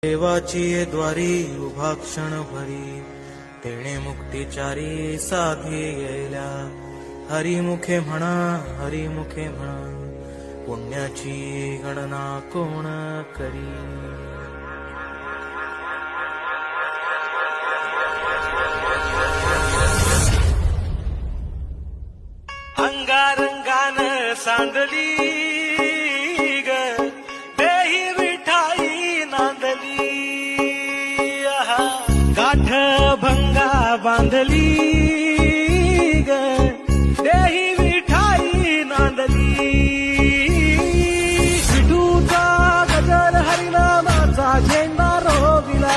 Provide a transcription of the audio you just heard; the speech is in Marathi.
देवाची द्वारी उभा क्षण भरी, तेणे मुक्तिचारी साधी येल्या. हरिमुखे म्हणा, हरिमुखे म्हणा, पुण्याची गणना कोण करी. अंगारंगान सांडली ग, देही विठाई नांदली. गाठ भंगा बांधली ग, देही विठाई नांदली. विठूचा गजर हरिनामाचा झेंडा रोविला,